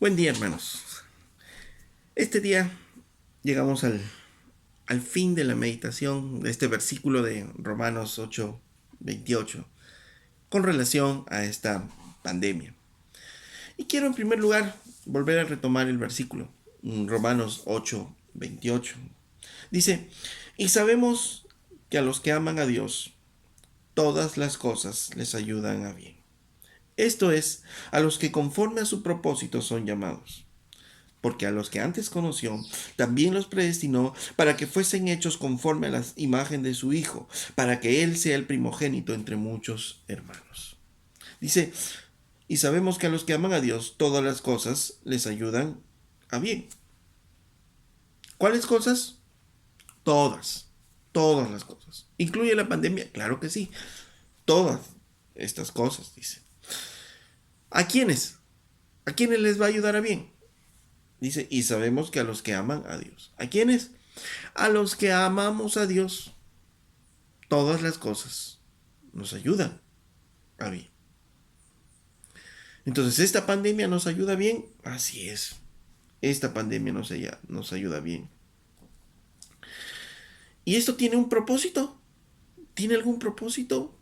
Buen día, hermanos. Este día llegamos al fin de la meditación de este versículo de Romanos 8:28 con relación a esta pandemia. Y quiero en primer lugar volver a retomar el versículo, Romanos 8:28. Dice, y sabemos que a los que aman a Dios, todas las cosas les ayudan a bien. Esto es, a los que conforme a su propósito son llamados. Porque a los que antes conoció, también los predestinó para que fuesen hechos conforme a la imagen de su Hijo, para que Él sea el primogénito entre muchos hermanos. Dice, y sabemos que a los que aman a Dios, todas las cosas les ayudan a bien. ¿Cuáles cosas? Todas, todas las cosas. ¿Incluye la pandemia? Claro que sí. Todas estas cosas, dice. ¿A quiénes? ¿A quiénes les va a ayudar a bien? Dice, y sabemos que a los que aman a Dios. ¿A quiénes? A los que amamos a Dios, todas las cosas nos ayudan a bien. Entonces, ¿esta pandemia nos ayuda bien? Así es. Esta pandemia nos ayuda bien. ¿Y esto tiene un propósito? ¿Tiene algún propósito?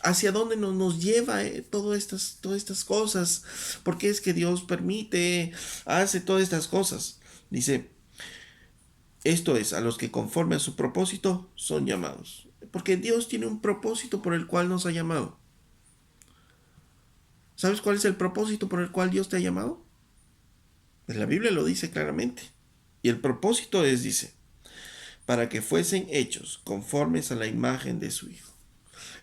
¿Hacia dónde nos lleva todas estas cosas? ¿Por qué es que Dios permite, hace todas estas cosas? Dice, esto es, a los que conforme a su propósito son llamados. Porque Dios tiene un propósito por el cual nos ha llamado. ¿Sabes cuál es el propósito por el cual Dios te ha llamado? Pues la Biblia lo dice claramente. Y el propósito es, dice, para que fuesen hechos conformes a la imagen de su Hijo.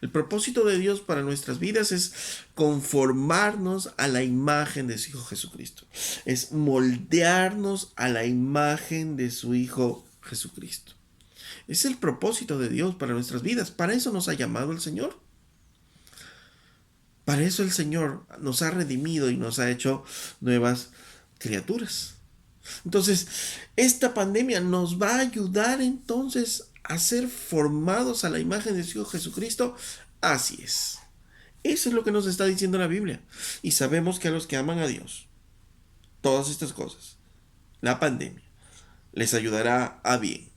El propósito de Dios para nuestras vidas es conformarnos a la imagen de su Hijo Jesucristo. Es moldearnos a la imagen de su Hijo Jesucristo. Es el propósito de Dios para nuestras vidas. Para eso nos ha llamado el Señor. Para eso el Señor nos ha redimido y nos ha hecho nuevas criaturas. Entonces, esta pandemia nos va a ayudar entonces a ser formados a la imagen de su Hijo Jesucristo. Así es. Eso es lo que nos está diciendo la Biblia. Y sabemos que a los que aman a Dios, todas estas cosas, la pandemia, les ayudará a bien.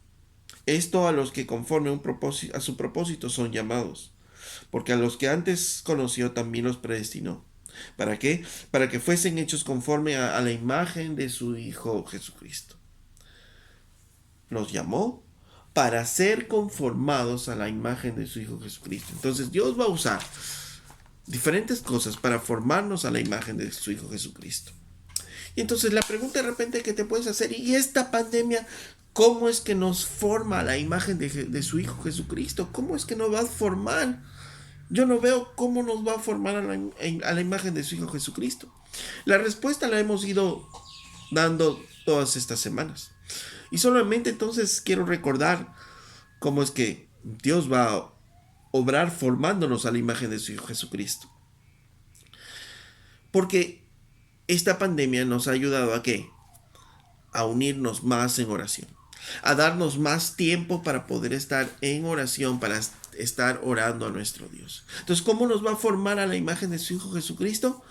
Esto a los que conforme a su propósito son llamados. Porque a los que antes conoció también los predestinó. ¿Para qué? Para que fuesen hechos conforme a la imagen de su Hijo Jesucristo. Nos llamó para ser conformados a la imagen de su Hijo Jesucristo. Entonces Dios va a usar diferentes cosas para formarnos a la imagen de su Hijo Jesucristo. Y entonces la pregunta de repente que te puedes hacer, ¿y esta pandemia cómo es que nos forma a la imagen de su Hijo Jesucristo? ¿Cómo es que nos va a formar? Yo no veo cómo nos va a formar a la imagen de su Hijo Jesucristo. La respuesta la hemos ido dando todas estas semanas. Y solamente entonces quiero recordar cómo es que Dios va a obrar formándonos a la imagen de su Hijo Jesucristo. Porque esta pandemia nos ha ayudado a ¿qué? A unirnos más en oración. A darnos más tiempo para poder estar en oración, para estar orando a nuestro Dios. Entonces, ¿cómo nos va a formar a la imagen de su Hijo Jesucristo?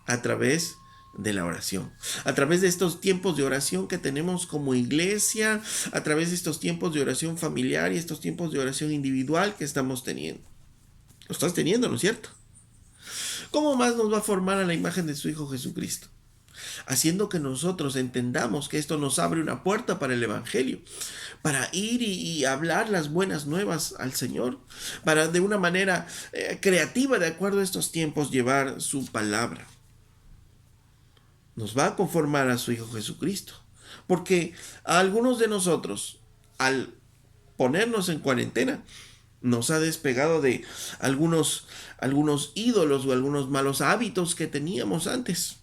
A través de la oración, a través de estos tiempos de oración que tenemos como iglesia, a través de estos tiempos de oración familiar y estos tiempos de oración individual que estamos teniendo. Lo estás teniendo, ¿no es cierto? ¿Cómo más nos va a formar a la imagen de su Hijo Jesucristo? Haciendo que nosotros entendamos que esto nos abre una puerta para el Evangelio, para ir y hablar las buenas nuevas al Señor, para de una manera creativa, de acuerdo a estos tiempos, llevar su palabra. Nos va a conformar a su Hijo Jesucristo, porque a algunos de nosotros, al ponernos en cuarentena, nos ha despegado de algunos ídolos o algunos malos hábitos que teníamos antes.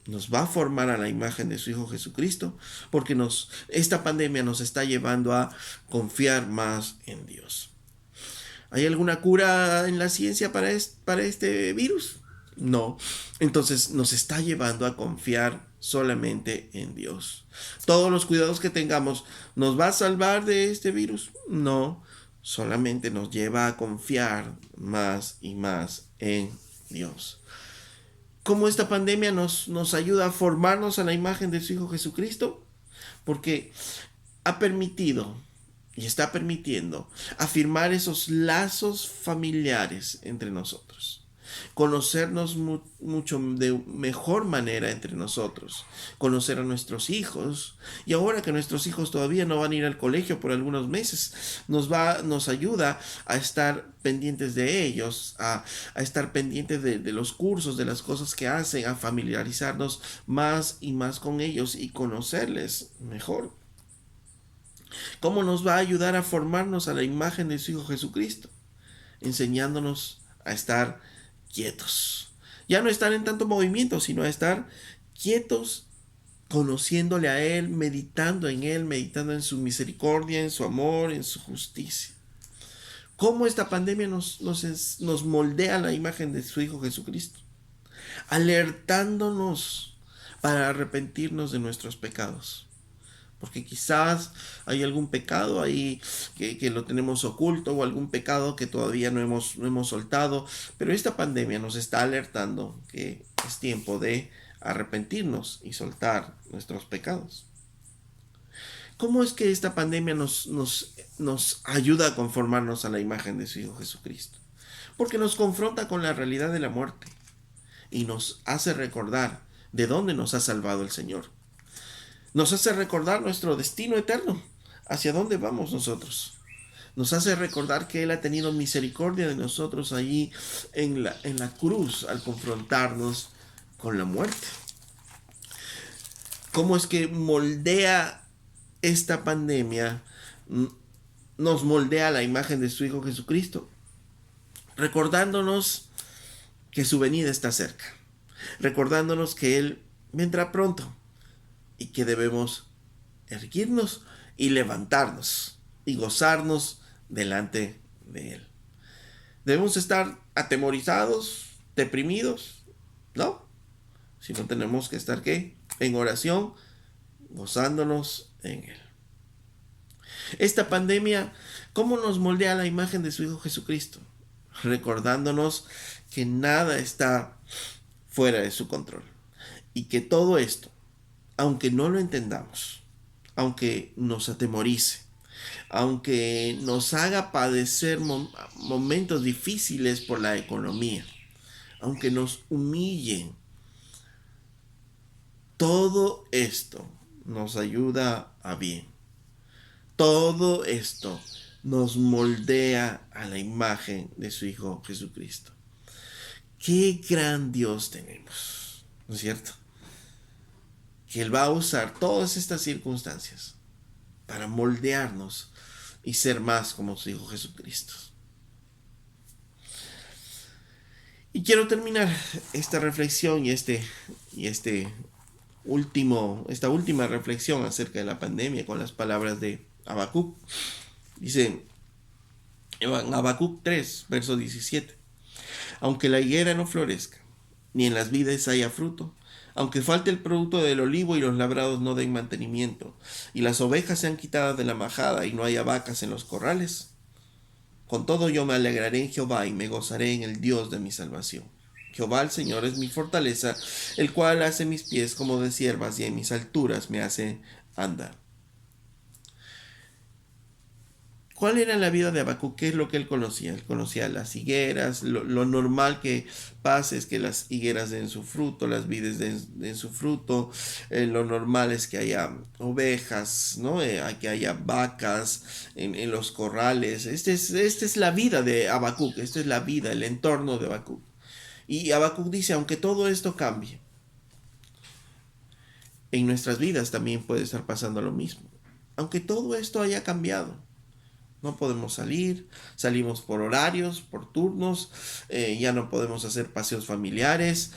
Nos va a formar a la imagen de su Hijo Jesucristo, porque esta pandemia nos está llevando a confiar más en Dios. ¿Hay alguna cura en la ciencia para este virus? No. Entonces nos está llevando a confiar solamente en Dios. Todos los cuidados que tengamos, ¿nos va a salvar de este virus? No. Solamente nos lleva a confiar más y más en Dios. ¿Cómo esta pandemia nos ayuda a formarnos a la imagen de su Hijo Jesucristo? Porque ha permitido y está permitiendo afirmar esos lazos familiares entre nosotros, conocernos mucho de mejor manera entre nosotros, conocer a nuestros hijos, y ahora que nuestros hijos todavía no van a ir al colegio por algunos meses, nos ayuda a estar pendientes de ellos, a estar pendientes de los cursos, de las cosas que hacen, a familiarizarnos más y más con ellos y conocerles mejor. ¿Cómo nos va a ayudar a formarnos a la imagen de su Hijo Jesucristo? Enseñándonos a estar quietos. Ya no estar en tanto movimiento, sino a estar quietos, conociéndole a Él, meditando en Él, meditando en su misericordia, en su amor, en su justicia. ¿Cómo esta pandemia nos moldea la imagen de su Hijo Jesucristo? Alertándonos para arrepentirnos de nuestros pecados. Porque quizás hay algún pecado ahí que lo tenemos oculto, o algún pecado que todavía no hemos soltado. Pero esta pandemia nos está alertando que es tiempo de arrepentirnos y soltar nuestros pecados. ¿Cómo es que esta pandemia nos ayuda a conformarnos a la imagen de su Hijo Jesucristo? Porque nos confronta con la realidad de la muerte y nos hace recordar de dónde nos ha salvado el Señor. Nos hace recordar nuestro destino eterno, hacia dónde vamos nosotros. Nos hace recordar que Él ha tenido misericordia de nosotros allí en la cruz al confrontarnos con la muerte. ¿Cómo es que moldea esta pandemia? Nos moldea la imagen de su Hijo Jesucristo, recordándonos que su venida está cerca, recordándonos que Él vendrá pronto y que debemos erguirnos y levantarnos y gozarnos delante de Él. Debemos estar atemorizados, deprimidos, ¿no? Sino tenemos que estar, ¿qué? En oración, gozándonos en Él. Esta pandemia, ¿cómo nos moldea la imagen de su Hijo Jesucristo? Recordándonos que nada está fuera de su control y que todo esto, aunque no lo entendamos, aunque nos atemorice, aunque nos haga padecer momentos difíciles por la economía, aunque nos humillen, todo esto nos ayuda a bien. Todo esto nos moldea a la imagen de su Hijo Jesucristo. Qué gran Dios tenemos, ¿no es cierto? Que Él va a usar todas estas circunstancias para moldearnos y ser más como su Hijo Jesucristo. Y quiero terminar esta reflexión y esta última reflexión acerca de la pandemia con las palabras de Habacuc. Dice en Habacuc 3, verso 17: aunque la higuera no florezca, ni en las vides haya fruto, aunque falte el producto del olivo y los labrados no den mantenimiento, y las ovejas sean quitadas de la majada y no haya vacas en los corrales, con todo yo me alegraré en Jehová y me gozaré en el Dios de mi salvación. Jehová el Señor es mi fortaleza, el cual hace mis pies como de ciervas y en mis alturas me hace andar. ¿Cuál era la vida de Habacuc? ¿Qué es lo que él conocía? Él conocía las higueras, lo normal que pasa es que las higueras den su fruto, las vides den su fruto, lo normal es que haya ovejas, ¿no? Que haya vacas en los corrales. Esta es la vida de Habacuc, esta es la vida, el entorno de Habacuc. Y Habacuc dice, aunque todo esto cambie, en nuestras vidas también puede estar pasando lo mismo. Aunque todo esto haya cambiado, no podemos salir, salimos por horarios, por turnos, ya no podemos hacer paseos familiares,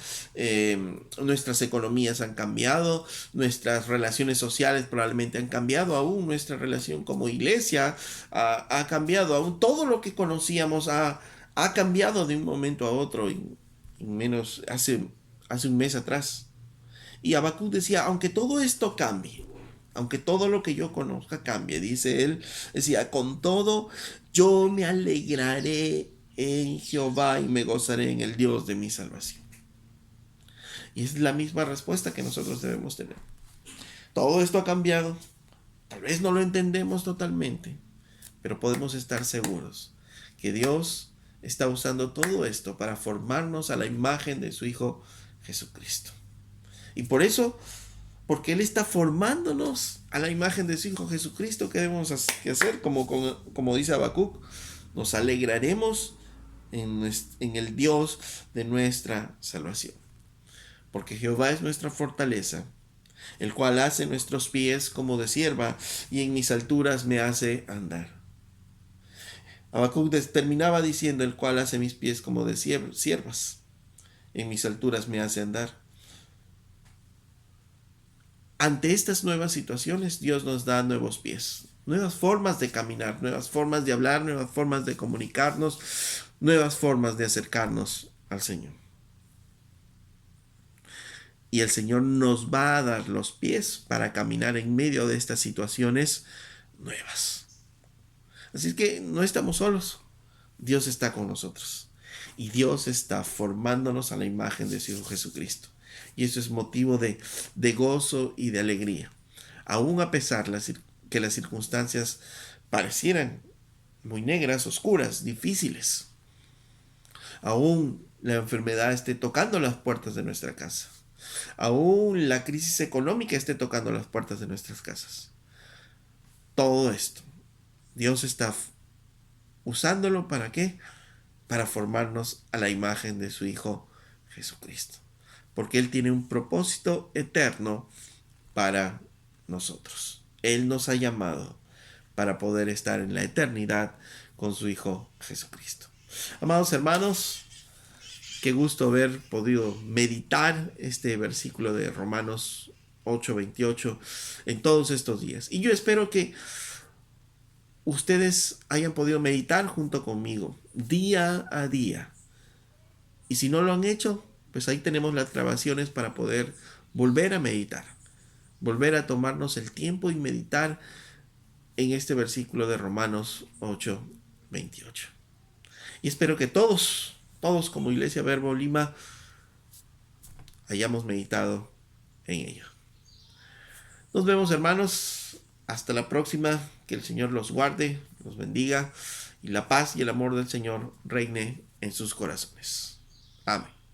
nuestras economías han cambiado, nuestras relaciones sociales probablemente han cambiado, aún nuestra relación como iglesia ha cambiado, aún todo lo que conocíamos ha cambiado de un momento a otro, en menos hace un mes atrás. Y Habacuc decía, aunque todo esto cambie, aunque todo lo que yo conozca cambie, dice él, decía, con todo yo me alegraré en Jehová y me gozaré en el Dios de mi salvación. Y es la misma respuesta que nosotros debemos tener. Todo esto ha cambiado. Tal vez no lo entendemos totalmente, pero podemos estar seguros que Dios está usando todo esto para formarnos a la imagen de su Hijo Jesucristo. Y por eso, porque Él está formándonos a la imagen de su Hijo Jesucristo, ¿qué debemos hacer? Como dice Habacuc, nos alegraremos en el Dios de nuestra salvación. Porque Jehová es nuestra fortaleza, el cual hace nuestros pies como de sierva y en mis alturas me hace andar. Habacuc terminaba diciendo, el cual hace mis pies como de siervas, en mis alturas me hace andar. Ante estas nuevas situaciones, Dios nos da nuevos pies, nuevas formas de caminar, nuevas formas de hablar, nuevas formas de comunicarnos, nuevas formas de acercarnos al Señor. Y el Señor nos va a dar los pies para caminar en medio de estas situaciones nuevas. Así que no estamos solos. Dios está con nosotros. Y Dios está formándonos a la imagen de su Hijo Jesucristo. Y eso es motivo de gozo y de alegría. Aún a pesar que las circunstancias parecieran muy negras, oscuras, difíciles. Aún la enfermedad esté tocando las puertas de nuestra casa. Aún la crisis económica esté tocando las puertas de nuestras casas. Todo esto, Dios está usándolo ¿para qué? Para formarnos a la imagen de su Hijo Jesucristo. Porque Él tiene un propósito eterno para nosotros. Él nos ha llamado para poder estar en la eternidad con su Hijo Jesucristo. Amados hermanos, qué gusto haber podido meditar este versículo de Romanos 8:28 en todos estos días. Y yo espero que ustedes hayan podido meditar junto conmigo día a día. Y si no lo han hecho, pues ahí tenemos las grabaciones para poder volver a meditar, volver a tomarnos el tiempo y meditar en este versículo de Romanos 8:28. Y espero que todos como Iglesia Verbo Lima hayamos meditado en ello. Nos vemos, hermanos. Hasta la próxima. Que el Señor los guarde, los bendiga y la paz y el amor del Señor reine en sus corazones. Amén.